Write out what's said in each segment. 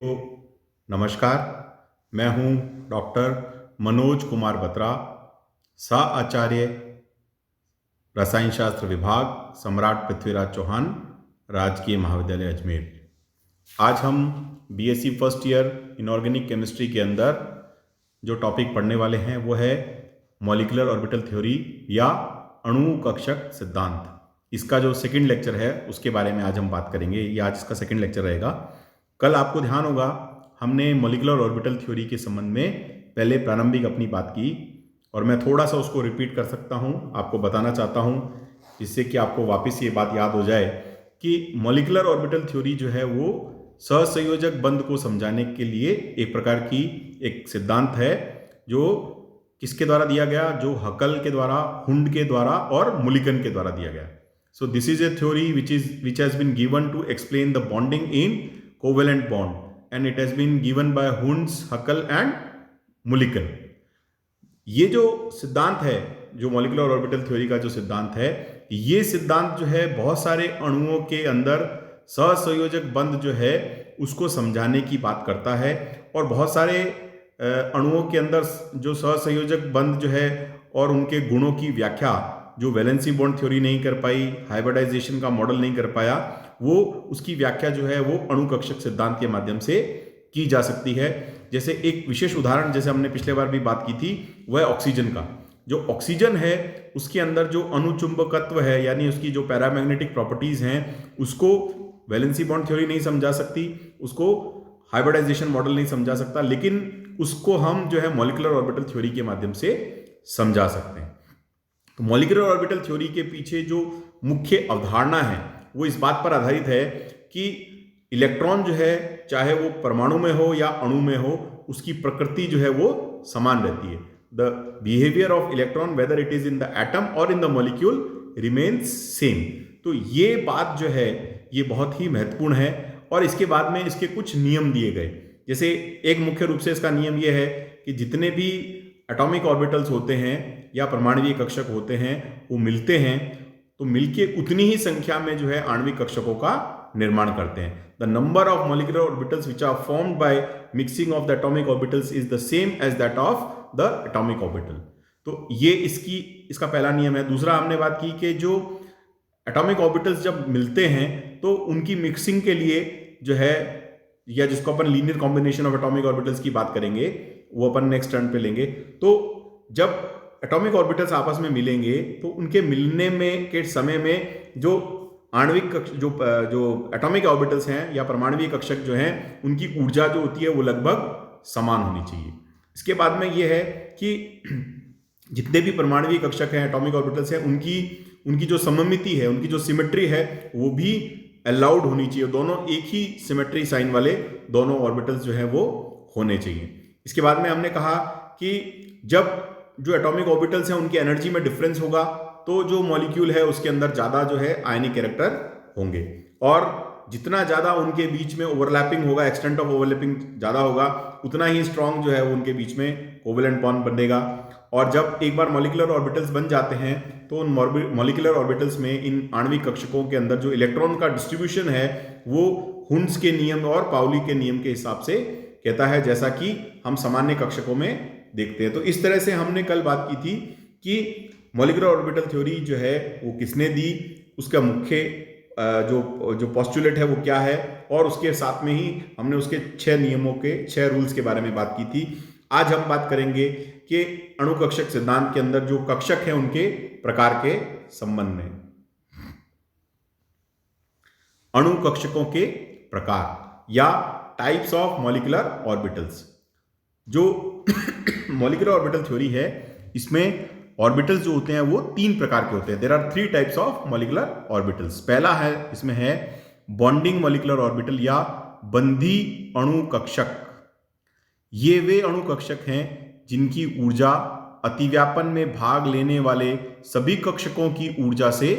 तो नमस्कार। मैं हूं डॉक्टर मनोज कुमार बत्रा, सह आचार्य रसायन शास्त्र विभाग, सम्राट पृथ्वीराज चौहान, राजकीय महाविद्यालय अजमेर। आज हम BSc first year inorganic chemistry के अंदर जो टॉपिक पढ़ने वाले हैं वो है मॉलिक्यूलर ऑर्बिटल थ्योरी या अणु कक्षक सिद्धांत। इसका जो सेकंड लेक्चर है उसके बारे में आज हम बात करेंगे। ये आज इसका सेकंड लेक्चर रहेगा। कल आपको ध्यान होगा हमने मॉलिक्यूलर ऑर्बिटल थ्योरी के संबंध में पहले प्रारंभिक अपनी बात की और मैं थोड़ा सा उसको रिपीट कर सकता हूँ, आपको बताना चाहता हूँ जिससे कि आपको वापस ये बात याद हो जाए कि मॉलिक्यूलर ऑर्बिटल थ्योरी जो है वो सहसंयोजक बंध को समझाने के लिए एक प्रकार की एक सिद्धांत है जो किसके द्वारा दिया गया, जो हकल के द्वारा, हुंड के द्वारा और मुलिकन के द्वारा दिया गया। So this is a theory which has been given to explain the bonding in covalent bond and it has been given by Hunds, Huckel and Mulliken। ये जो सिद्धांत है, जो मॉलिक्यूलर ऑर्बिटल थ्योरी का जो सिद्धांत है, ये सिद्धांत जो है बहुत सारे अणुओं के अंदर सहसंयोजक बंध जो है उसको समझाने की बात करता है और बहुत सारे अणुओं के अंदर जो सहसंयोजक बंध जो है और उनके गुणों की व्याख्या जो वैलेंसी बॉन्ड थ्योरी नहीं कर पाई, हाइब्रिडाइजेशन का मॉडल नहीं कर पाया, वो उसकी व्याख्या जो है वो अणु कक्षक सिद्धांत के माध्यम से की जा सकती है। जैसे एक विशेष उदाहरण, जैसे हमने पिछले बार भी बात की थी, वह ऑक्सीजन का। जो ऑक्सीजन है उसके अंदर जो अणुचुंबकत्व है यानी उसकी जो पैरामैग्नेटिक प्रॉपर्टीज हैं उसको वैलेंसी बॉन्ड थ्योरी नहीं समझा सकती, उसको हाइब्रिडाइजेशन मॉडल नहीं समझा सकता, लेकिन उसको हम जो है मॉलिक्यूलर ऑर्बिटल थ्योरी के माध्यम से समझा सकते हैं। तो मॉलिक्यूलर ऑर्बिटल थ्योरी के पीछे जो मुख्य अवधारणा है वो इस बात पर आधारित है कि इलेक्ट्रॉन जो है चाहे वो परमाणु में हो या अणु में हो, उसकी प्रकृति जो है वो समान रहती है। The behaviour of electron whether it is in the atom और in the molecule remains same. तो ये बात जो है ये बहुत ही महत्वपूर्ण है और इसके बाद में इसके कुछ नियम दिए गए। जैसे एक मुख्य रूप से इसका नियम यह है कि जितने भी एटॉमिक ऑर्बिटल्स होते हैं या परमाणुवीय कक्षक होते हैं वो मिलते हैं तो मिलके उतनी ही संख्या में जो है आणविक कक्षकों का निर्माण करते हैं। The number of molecular orbitals which are formed by mixing of the atomic orbitals is the same as that of the atomic orbital. तो ये इसका पहला नियम है। दूसरा हमने बात की कि जो एटॉमिक ऑर्बिटल्स जब मिलते हैं तो उनकी मिक्सिंग के लिए जो है, या जिसको अपन linear combination of atomic orbitals की बात करेंगे वो अपन नेक्स्ट टर्न पे लेंगे। तो जब एटॉमिक ऑर्बिटल्स आपस में मिलेंगे तो उनके मिलने में के समय में जो आणविक जो एटॉमिक ऑर्बिटल्स हैं या परमाणुवीय कक्षक जो हैं उनकी ऊर्जा जो होती है वो लगभग समान होनी चाहिए। इसके बाद में ये है कि जितने भी परमाणुवीय कक्षक हैं, एटॉमिक ऑर्बिटल्स हैं, उनकी जो सममिति है, उनकी जो सिमेट्री है वो भी अलाउड होनी चाहिए। दोनों एक ही सिमेट्री साइन वाले दोनों ऑर्बिटल्स जो है वो होने चाहिए। इसके बाद में हमने कहा कि जब जो एटॉमिक ऑर्बिटल्स हैं उनकी एनर्जी में डिफरेंस होगा तो जो मॉलिक्यूल है उसके अंदर ज़्यादा जो है आयनिक कैरेक्टर होंगे और जितना ज़्यादा उनके बीच में ओवरलैपिंग होगा, एक्सटेंट ऑफ ओवरलैपिंग ज़्यादा होगा, उतना ही स्ट्रांग जो है उनके बीच में कोवेलेंट बॉन्ड बनेगा। और जब एक बार मॉलिक्यूलर ऑर्बिटल्स बन जाते हैं तो उन मॉलिक्यूलर ऑर्बिटल्स में इन आणविक कक्षकों के अंदर जो इलेक्ट्रॉन का डिस्ट्रीब्यूशन है वो हुंड्स के नियम और पाउली के नियम के हिसाब से कहता है, जैसा कि हम सामान्य कक्षकों में देखते हैं। तो इस तरह से हमने कल बात की थी कि मॉलिक्यूलर ऑर्बिटल थ्योरी जो है वो किसने दी, उसका मुख्य जो पोस्टुलेट है वो क्या है, और उसके साथ में ही हमने उसके 6 नियमों के 6 रूल्स के बारे में बात की थी। आज हम बात करेंगे कि अणु कक्षक सिद्धांत के अंदर जो कक्षक हैं उनके प्रकार के संबंध में। अणु कक्षकों के प्रकार या टाइप्स ऑफ मॉलिक्यूलर ऑर्बिटल्स। जो मॉलिक्यूलर ऑर्बिटल थ्योरी है इसमें ऑर्बिटल्स जो होते हैं वो 3 प्रकार के होते हैं। There are 3 types of molecular orbitals. पहला है इसमें है बॉन्डिंग मॉलिक्यूलर ऑर्बिटल या बंधी अणु कक्षक। ये वे अणु कक्षक हैं जिनकी ऊर्जा अतिव्यापन में भाग लेने वाले सभी कक्षकों की ऊर्जा से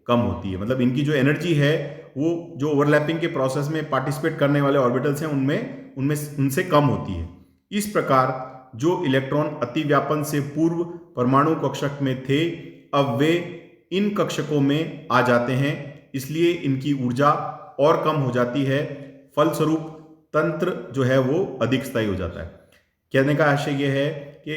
कम होती है। मतलब इनकी जो एनर्जी है वो जो ओवरलैपिंग के प्रोसेस में पार्टिसिपेट करने वाले ऑर्बिटल्स हैं उनमें उनसे कम होती है। इस प्रकार जो इलेक्ट्रॉन अतिव्यापन से पूर्व परमाणु कक्षक में थे अब वे इन कक्षकों में आ जाते हैं, इसलिए इनकी ऊर्जा और कम हो जाती है। फलस्वरूप तंत्र जो है वो अधिक स्थायी हो जाता है। कहने का आशय ये है कि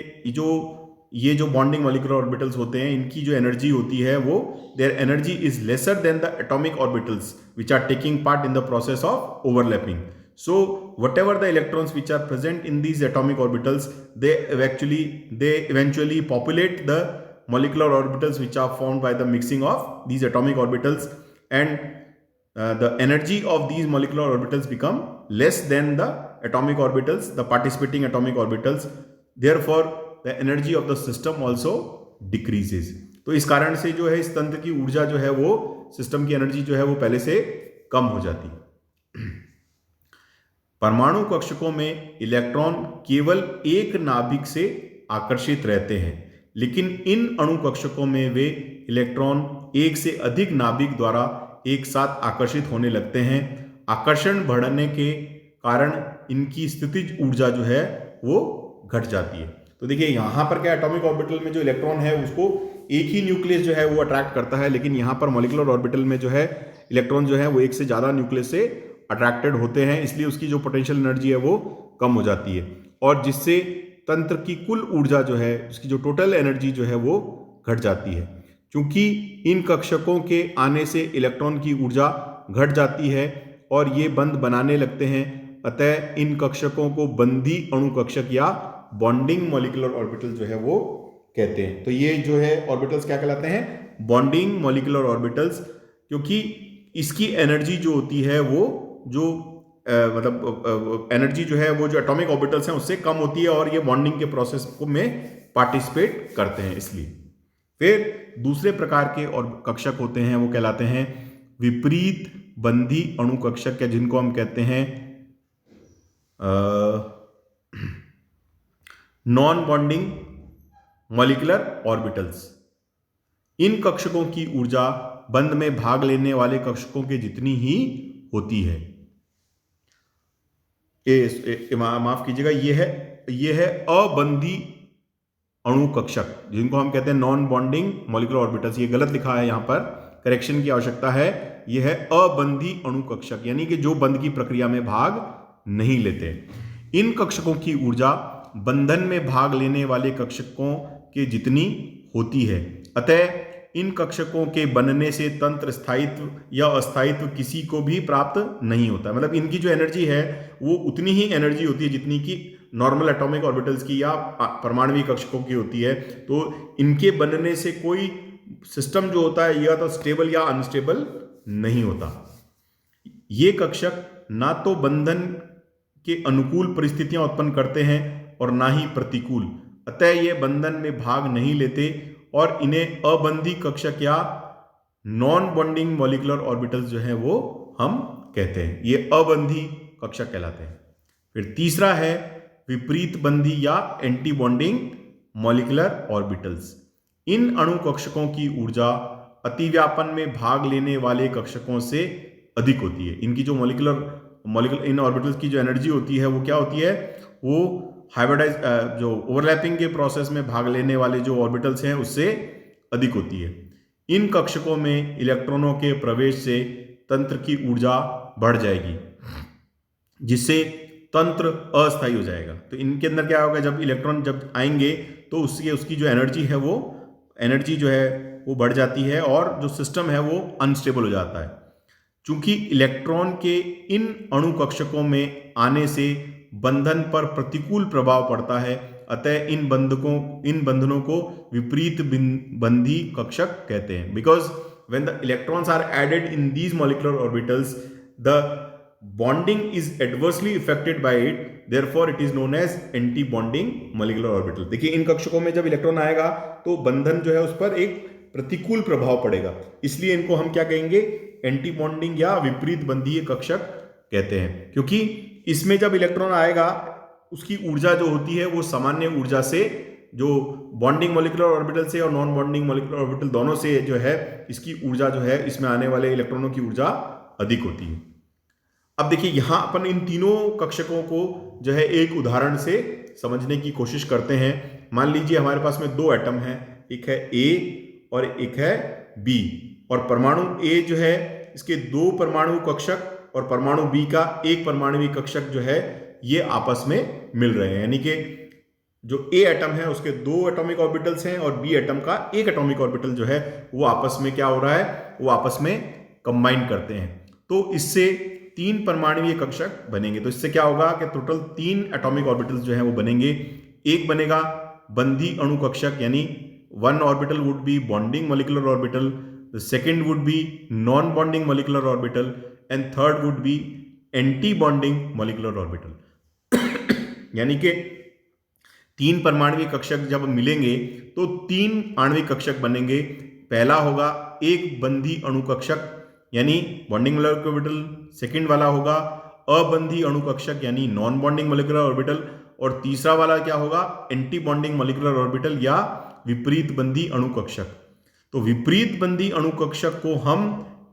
ये जो बॉन्डिंग मॉलिक्यूलर ऑर्बिटल्स होते हैं, इनकी जो एनर्जी होती है वो their energy is lesser than the atomic orbitals which are taking part in the process of overlapping. So whatever the electrons which are present in these atomic orbitals, they eventually populate the molecular orbitals which are formed by the mixing of these atomic orbitals, and the energy of these molecular orbitals become less than the atomic orbitals, the participating atomic orbitals. Therefore the energy of the system also decreases. तो इस कारण से जो है इस तंत्र की ऊर्जा जो है वो सिस्टम की एनर्जी जो है वो पहले से कम हो जाती है. परमाणु कक्षकों में इलेक्ट्रॉन केवल एक नाभिक से आकर्षित रहते हैं, लेकिन इन अणु कक्षकों में वे इलेक्ट्रॉन एक से अधिक नाभिक द्वारा एक साथ आकर्षित होने लगते हैं. आकर्षण बढ़ने के कारण इनकी स्थितिज ऊर्जा जो है वो घट जाती है. तो देखिए यहाँ पर क्या, एटॉमिक ऑर्बिटल में जो इलेक्ट्रॉन है उसको एक ही न्यूक्लियस जो है वो अट्रैक्ट करता है, लेकिन यहाँ पर मॉलिक्यूलर ऑर्बिटल में जो है इलेक्ट्रॉन जो है वो एक से ज़्यादा न्यूक्लियस से अट्रैक्टेड होते हैं, इसलिए उसकी जो पोटेंशियल एनर्जी है वो कम हो जाती है, और जिससे तंत्र की कुल ऊर्जा जो है, उसकी जो टोटल एनर्जी जो है वो घट जाती है. क्योंकि इन कक्षकों के आने से इलेक्ट्रॉन की ऊर्जा घट जाती है और ये बंध बनाने लगते हैं, अतः इन कक्षकों को बंधी अणु कक्षक या बॉन्डिंग मॉलिक्यूलर ऑर्बिटल जो है वो कहते हैं. तो ये जो है ऑर्बिटल्स क्या कहलाते हैं, बॉन्डिंग मॉलिक्यूलर ऑर्बिटल्स, क्योंकि इसकी एनर्जी जो होती है वो जो मतलब एनर्जी जो है वो जो एटॉमिक ऑर्बिटल्स हैं उससे कम होती है, और ये बॉन्डिंग के प्रोसेस को में पार्टिसिपेट करते हैं. इसलिए फिर दूसरे प्रकार के और कक्षक होते हैं, वो कहलाते हैं विपरीत बंधी अणु कक्षक, या जिनको हम कहते हैं नॉन बॉन्डिंग मॉलिक्यूलर ऑर्बिटल्स. इन कक्षकों की ऊर्जा बंध में भाग लेने वाले कक्षकों के जितनी ही होती है. माफ कीजिएगा, ये है अबंधी अणु कक्षक, जिनको हम कहते हैं नॉन बॉन्डिंग मॉलिक्यूलर ऑर्बिटल्स. ये गलत लिखा है, यहाँ पर करेक्शन की आवश्यकता है. ये है अबंधी अणु कक्षक, यानी कि जो बंध की प्रक्रिया में भाग नहीं लेते. इन कक्षकों की ऊर्जा बंधन में भाग लेने वाले कक्षकों के जितनी होती है, अतः इन कक्षकों के बनने से तंत्र स्थायित्व या अस्थायित्व किसी को भी प्राप्त नहीं होता. मतलब इनकी जो एनर्जी है वो उतनी ही एनर्जी होती है जितनी कि नॉर्मल एटॉमिक ऑर्बिटल्स की या परमाणुवीय कक्षकों की होती है. तो इनके बनने से कोई सिस्टम जो होता है या तो स्टेबल या अनस्टेबल नहीं होता. ये कक्षक ना तो बंधन के अनुकूल परिस्थितियां उत्पन्न करते हैं और ना ही प्रतिकूल, अतः ये बंधन में भाग नहीं लेते, और इन्हें अबंधी कक्षक या नॉन बॉन्डिंग मॉलिक्यूलर ऑर्बिटल्स जो है वो हम कहते हैं. ये अबंधी कक्षक कहलाते हैं. फिर तीसरा है विपरीत बंधी या एंटी बॉन्डिंग मॉलिक्यूलर ऑर्बिटल्स. इन अणु कक्षकों की ऊर्जा अतिव्यापन में भाग लेने वाले कक्षकों से अधिक होती है. इनकी जो मॉलिक्यूलर इन ऑर्बिटल्स की जो एनर्जी होती है वो क्या होती है, वो हाइब्रिडाइज जो ओवरलैपिंग के प्रोसेस में भाग लेने वाले जो ऑर्बिटल्स हैं उससे अधिक होती है. इन कक्षकों में इलेक्ट्रॉनों के प्रवेश से तंत्र की ऊर्जा बढ़ जाएगी, जिससे तंत्र अस्थायी हो जाएगा. तो इनके अंदर क्या होगा, जब इलेक्ट्रॉन जब आएंगे तो उसकी जो एनर्जी है वो एनर्जी जो है वो बढ़ जाती है, और जो सिस्टम है वो अनस्टेबल हो जाता है. चूंकि इलेक्ट्रॉन के इन अणु कक्षकों में आने से बंधन पर प्रतिकूल प्रभाव पड़ता है, अतः इन बंधनों को विपरीत बंधी कक्षक कहते हैं. Because when the electrons are added in these molecular orbitals, the bonding is adversely affected by it, therefore it is known as anti bonding molecular orbital. देखिए इन कक्षकों में जब इलेक्ट्रॉन आएगा तो बंधन जो है उस पर एक प्रतिकूल प्रभाव पड़ेगा, इसलिए इनको हम क्या कहेंगे, एंटी बॉन्डिंग या विपरीत बंधीय कक्षक कहते हैं. क्योंकि इसमें जब इलेक्ट्रॉन आएगा उसकी ऊर्जा जो होती है वो सामान्य ऊर्जा से, जो बॉन्डिंग मॉलिक्यूलर ऑर्बिटल से और नॉन बॉन्डिंग मॉलिक्यूलर ऑर्बिटल दोनों से जो है, इसकी ऊर्जा जो है, इसमें आने वाले इलेक्ट्रॉनों की ऊर्जा अधिक होती है. अब देखिए यहां अपन इन तीनों कक्षकों को जो है एक उदाहरण से समझने की कोशिश करते हैं. मान लीजिए हमारे पास में दो एटम है, एक है ए और एक है बी, और परमाणु ए जो है इसके दो परमाणु कक्षक और परमाणु बी का एक परमाणुवीय कक्षक जो है ये आपस में मिल रहे हैं, यानी कि जो ए एटम है उसके 2 एटॉमिक ऑर्बिटल्स हैं और बी एटम का एक एटॉमिक ऑर्बिटल जो है वो आपस में क्या हो रहा है, वो आपस में कंबाइन करते हैं। तो इससे 3 परमाणुवीय कक्षक बनेंगे। तो इससे क्या होगा कि टोटल 3 एटॉमिक ऑर्बिटल्स जो है वो बनेंगे। एक बनेगा बंधी अणु कक्षक, यानी 1 orbital would be bonding molecular orbital, the second would be non bonding molecular orbital and third would be anti bonding molecular orbital. यानी कि 3 परमाणुवीय कक्षक जब मिलेंगे तो 3 आणविक कक्षक बनेंगे। पहला होगा एक बंधी अणु कक्षक यानी बॉन्डिंग मॉलिक्यूलर ऑर्बिटल, सेकंड वाला होगा अबंधी अणु कक्षक यानी नॉन बॉन्डिंग मॉलिक्यूलर ऑर्बिटल, और तीसरा वाला क्या होगा, एंटी बॉन्डिंग मॉलिक्यूलर ऑर्बिटल या विपरीत बंधी अणु कक्षक। तो विपरीत बंधी अणु कक्षक को हम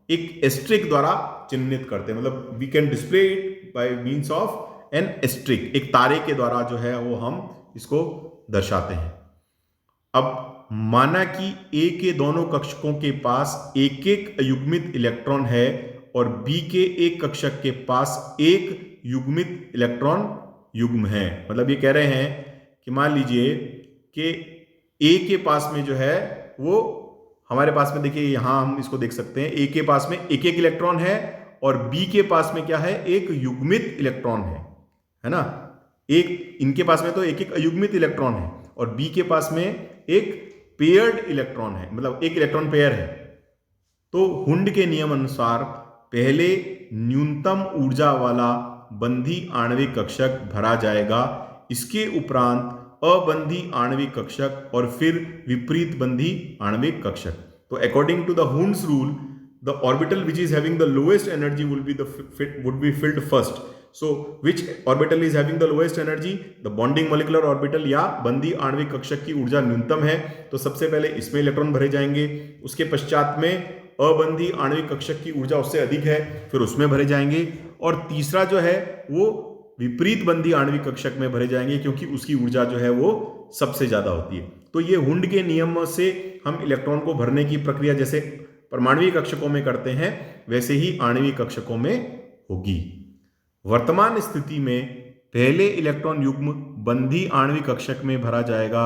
एक एस्ट्रिक द्वारा चिन्हित करते हैं, मतलब we can display it by means of an asterisk, एक तारे के द्वारा जो है वो हम इसको दर्शाते हैं। अब माना कि ए के दोनों कक्षकों के पास एक एक अयुग्मित इलेक्ट्रॉन है और बी के एक कक्षक के पास एक युग्मित इलेक्ट्रॉन युग्म है। मतलब ये कह रहे हैं कि मान लीजिए कि ए के पास में जो है वो हमारे पास में, देखिए यहां हम इसको देख सकते हैं, ए के पास में एक एक इलेक्ट्रॉन है और बी के पास में क्या है, एक युग्मित इलेक्ट्रॉन है ना। एक इनके पास में तो एक एक अयुग्मित इलेक्ट्रॉन है और बी के पास में एक पेयर्ड इलेक्ट्रॉन है, मतलब एक इलेक्ट्रॉन पेयर है। तो हुंड के नियम अनुसार पहले न्यूनतम ऊर्जा वाला बंधी आणविक कक्षक भरा जाएगा, इसके उपरांत अबंधी आणविक कक्षक और फिर विपरीत बंधी आणविक कक्षक। तो according to the Hund's rule, the orbital which is having the lowest energy would be filled first. So which orbital is having the lowest energy? The bonding molecular orbital या बंधी आणविक कक्षक की ऊर्जा न्यूनतम है, तो सबसे पहले इसमें इलेक्ट्रॉन भरे जाएंगे। उसके पश्चात में अबंधी आणविक कक्षक की ऊर्जा उससे अधिक है, फिर उसमें भरे जाएंगे। और तीसरा जो है वो विपरीत बंधी आणविक कक्षक में भरे जाएंगे, क्योंकि उसकी ऊर्जा जो है वो सबसे ज्यादा होती है। तो ये हुंड के नियम से हम इलेक्ट्रॉन को भरने की प्रक्रिया जैसे परमाणुवीय कक्षकों में करते हैं वैसे ही आणविक कक्षकों में होगी। वर्तमान स्थिति में पहले इलेक्ट्रॉन युग्म बंधी आणविक कक्षक में भरा जाएगा,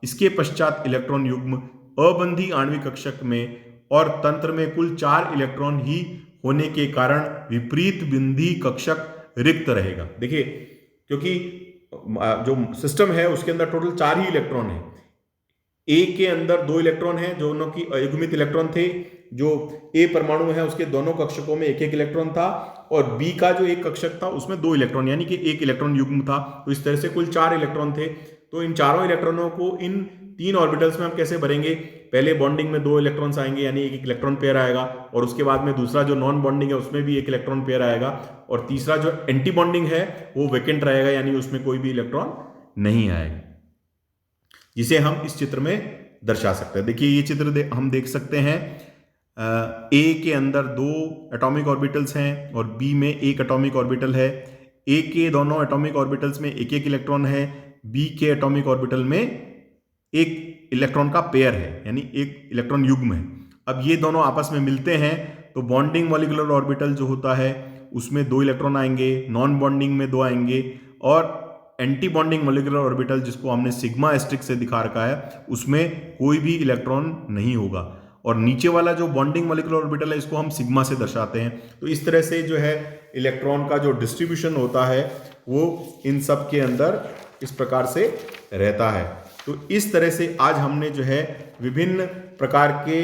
इसके पश्चात इलेक्ट्रॉन युग्म अबंधी आणविक कक्षक में, और तंत्र में कुल 4 इलेक्ट्रॉन ही होने के कारण विपरीत बंधी कक्षक रिक्त रहेगा। देखिए, क्योंकि जो सिस्टम है उसके अंदर टोटल 4 ही इलेक्ट्रॉन है। ए के अंदर 2 इलेक्ट्रॉन हैं जो दोनों की अयुग्मित इलेक्ट्रॉन थे। जो ए परमाणु है उसके दोनों कक्षकों में एक एक इलेक्ट्रॉन था, और बी का जो एक कक्षक था उसमें 2 इलेक्ट्रॉन यानी कि एक इलेक्ट्रॉन युग्म था। तो इस तरह से कुल 4 इलेक्ट्रॉन थे। तो इन चारों इलेक्ट्रॉनों को इन 3 ऑर्बिटल्स में हम कैसे भरेंगे? पहले बॉन्डिंग में 2 इलेक्ट्रॉन्स आएंगे यानी एक इलेक्ट्रॉन पेयर आएगा, और उसके बाद में दूसरा जो नॉन बॉन्डिंग है उसमें भी एक इलेक्ट्रॉन पेयर आएगा, और तीसरा जो एंटी बॉन्डिंग है वो वेकेंट रहेगा यानी उसमें कोई भी इलेक्ट्रॉन नहीं आएगा, जिसे हम इस चित्र में दर्शा सकते हैं। देखिए ये चित्र हम देख सकते हैं, ए के अंदर 2 एटॉमिक ऑर्बिटल्स हैं और बी में एक एटॉमिक ऑर्बिटल है। ए के दोनों एटॉमिक ऑर्बिटल्स में एक एक इलेक्ट्रॉन है, बी के एटॉमिक ऑर्बिटल में एक इलेक्ट्रॉन का पेयर है यानी एक इलेक्ट्रॉन युग्म है। अब ये दोनों आपस में मिलते हैं तो बॉन्डिंग मॉलिक्यूलर ऑर्बिटल जो होता है उसमें 2 इलेक्ट्रॉन आएंगे, नॉन बॉन्डिंग में 2 आएंगे, और एंटी बॉन्डिंग मॉलिक्यूलर ऑर्बिटल जिसको हमने सिग्मा एस्ट्रिक से दिखा रखा है उसमें कोई भी इलेक्ट्रॉन नहीं होगा, और नीचे वाला जो बॉन्डिंग मॉलिक्यूलर ऑर्बिटल है इसको हम सिग्मा से दर्शाते हैं। तो इस तरह से जो है इलेक्ट्रॉन का जो डिस्ट्रीब्यूशन होता है वो इन सब के अंदर इस प्रकार से रहता है। तो इस तरह से आज हमने जो है विभिन्न प्रकार के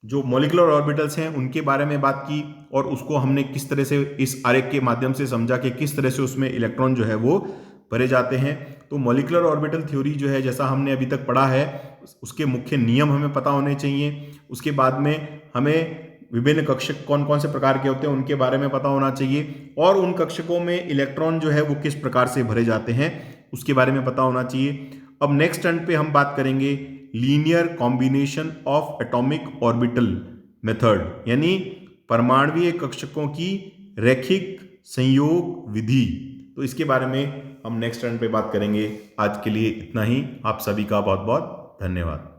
जो मॉलिक्यूलर ऑर्बिटल्स हैं उनके बारे में बात की, और उसको हमने किस तरह से इस आरेख के माध्यम से समझा कि किस तरह से उसमें इलेक्ट्रॉन जो है वो भरे जाते हैं। तो मॉलिक्यूलर ऑर्बिटल थ्योरी जो है जैसा हमने अभी तक पढ़ा है उसके मुख्य नियम हमें पता होने चाहिए। उसके बाद में हमें विभिन्न कक्षक कौन कौन से प्रकार के होते हैं उनके बारे में पता होना चाहिए, और उन कक्षकों में इलेक्ट्रॉन जो है वो किस प्रकार से भरे जाते हैं उसके बारे में पता होना चाहिए। अब नेक्स्ट टर्न पे हम बात करेंगे linear combination of atomic orbital method, यानी परमाणुवीय कक्षकों की रैखिक संयोग विधि। तो इसके बारे में हम नेक्स्ट टर्न पे बात करेंगे। आज के लिए इतना ही। आप सभी का बहुत बहुत धन्यवाद।